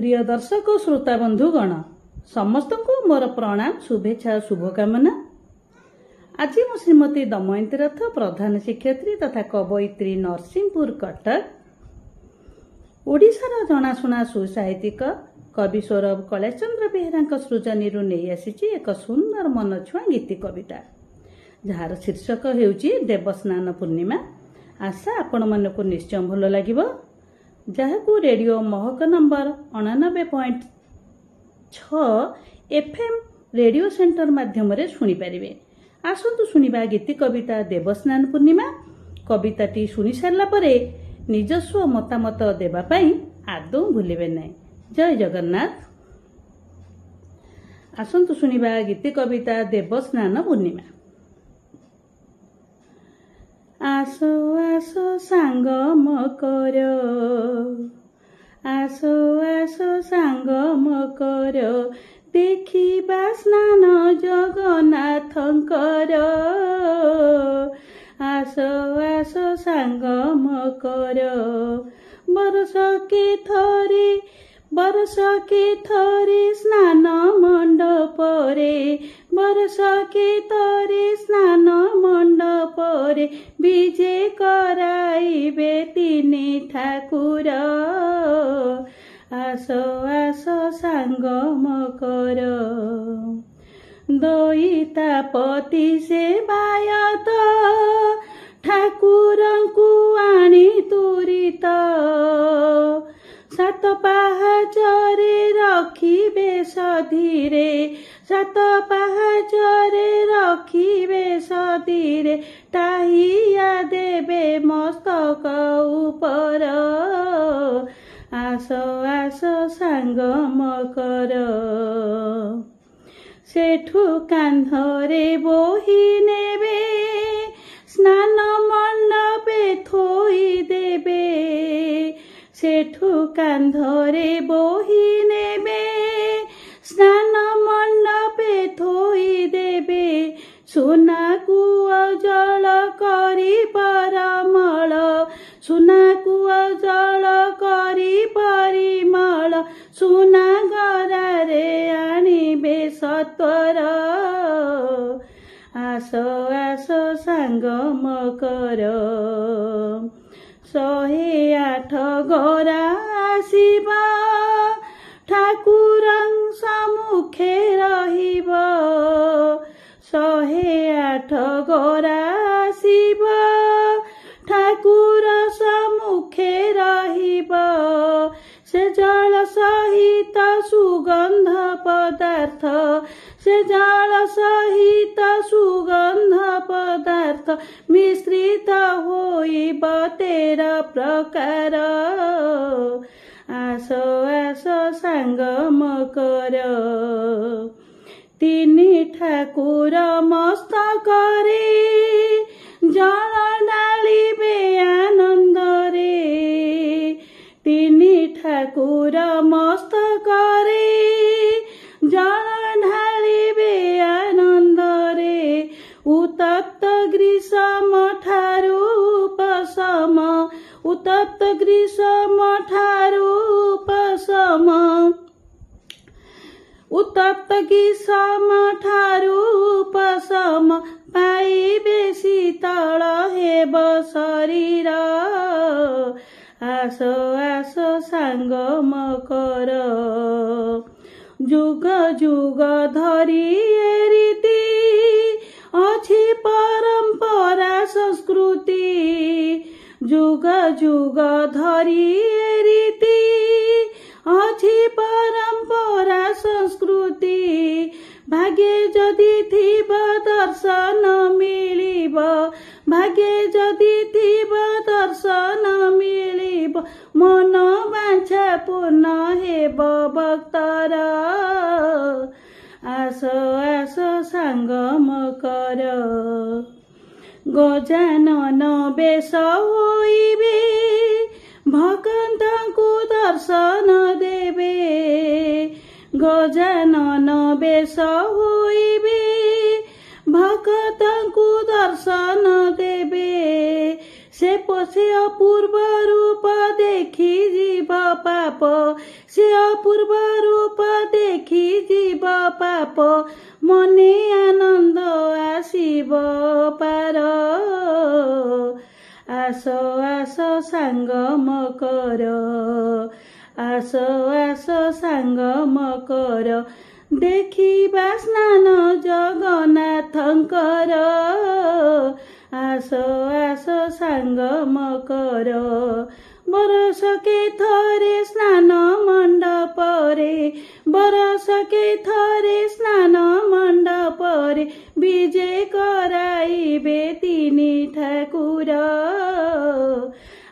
प्रिय दर्शक और श्रोता बंधुगण समस्त को मोर प्रणाम शुभेच्छा शुभकामना। आज मु श्रीमती दमयंती रथ प्रधान शिक्षयित्री तथा कवयित्री नरसिंहपुर कटक ओडिशार जनाशुना सुसाहित्यिक कवि सौरभ कैलाशचंद्र बेहेरा सृजनी नहीं आसी एक सुंदर मनछुआ गीति कविता जार शीर्षक हेउची देवस्नान पूर्णिमा। आशा आपण मानकु निश्चय भल लागिबो। जहाकू रेडियो महक नंबर 89.6 FM रेडियो सेंटर माध्यम शुणी पारे। आसतु शुणा गीति कविता देवस्नान पूर्णिमा। कविताटी शुणी सारा परे निजस्व मतामत देवाई आदौ भूलिबे नहीं। जय जगन्नाथ। आसतु शुणा गीति कविता देवस्नान पूर्णिमा। आसो आसो सांग मकर, आसो आसो सांग मकर, देखिबा स्नान जगन्नाथंकर। आसो आसो सांग मकर, बरस के थरे स्नान मंडपरे, बरस के थरे स्नान मंडपरे, विजे कराइबे तीनी ठाकुर। आसो आसो सांग मकर, दईतापति सेवायत ठाकुरंकु आनी तुरित। सात पाहाचरे रखिबे सधीरे, सात पाहाचरे रखिबे सधीरे, टाहिया देबे मस्तक उपर। आसो आसो सांग मकर, सेठू कांधरे बोही नेबे, स्नान मंडपे थोई देबे। सेठू कांधरे बोही नेबे, स्नान मंडपे थोई देबे। सुना कुआ जल करी परमल, सुना कुआ जल करी परिमल, सुना गरारे आनिबे सत्वर। आसो आसो सांग मकर, 108 गरा आसिब, ठाकुरं सम्मुखे रहिब। 108 गरा आसिब, ठाकुर सम्मुखे रहिब। से जल सहित सुगंध पदार्थ, से जल सहित सुगंध पदार्थ, मिश्रित होइब 13 प्रकार। आसो आसो सांग मकर, तीनी ठाकुर मस्तकरे, जल डालिबे आनंदरे। तीनी ठाकुर मस्तकरे, जल ढालिबे आनंदरे। उत्तप्त ग्रीष्म ठारू उपशम, उत्तप्त ग्रीष्म ठारू उपशम, उत्तप्त ग्रीष्म ठारू उपशम, पाइबे शीतल हेब शरीर। आसो आसो सांग मकर, जुग जुग धरी ए रीति अछि परंपरा संस्कृति। जुग जुग धरी ए रीति अछि परंपरा संस्कृति। भाग्ये जदि थिब दर्शन मिलिब, भाग्ये जदि थिब दर्शन मिलिब, मन वांछा पूर्ण हेब भक्तर। आसो आसो सांग मकर, गजानन बेश होइबे, भक्तंकु दर्शन देबे। गजानन बेश होइबे, भक्तंकु दर्शन देबे। ସେ ଅପୂର୍ବ ରୂପ ଦେଖି ଯିବ ପାପ, ସେ ଅପୂର୍ବ ରୂପ ଦେଖି ଯିବ ପାପ, ମନେ ଆନନ୍ଦ ଆସିବ ପାର। ଆସ ଆସ ସାଙ୍ଗ ମକର, ଆସ ଆସ ସାଙ୍ଗ ମକର, ଦେଖିବା ସ୍ନାନ ଜଗନ୍ନାଥଙ୍କର। ଆସ ଆସ ସାଙ୍ଗ ମକର, ବରଷକେ ଥରେ ସ୍ନାନ ମଣ୍ଡପରେ, ବରଷକେ ଥରେ ସ୍ନାନ ମଣ୍ଡପରେ, ବିଜେ କରାଇବେ ତିନି ଠାକୁର।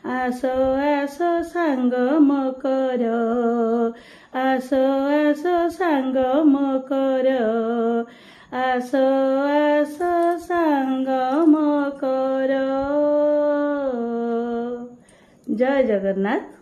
ଆସ ଆସ ସାଙ୍ଗ ମକର, ଆସ ଆସ ସାଙ୍ଗ ମକର, ଆସ ଆସ ସାଙ୍ଗ ମକର। ଜୟ ଜଗନ୍ନାଥ।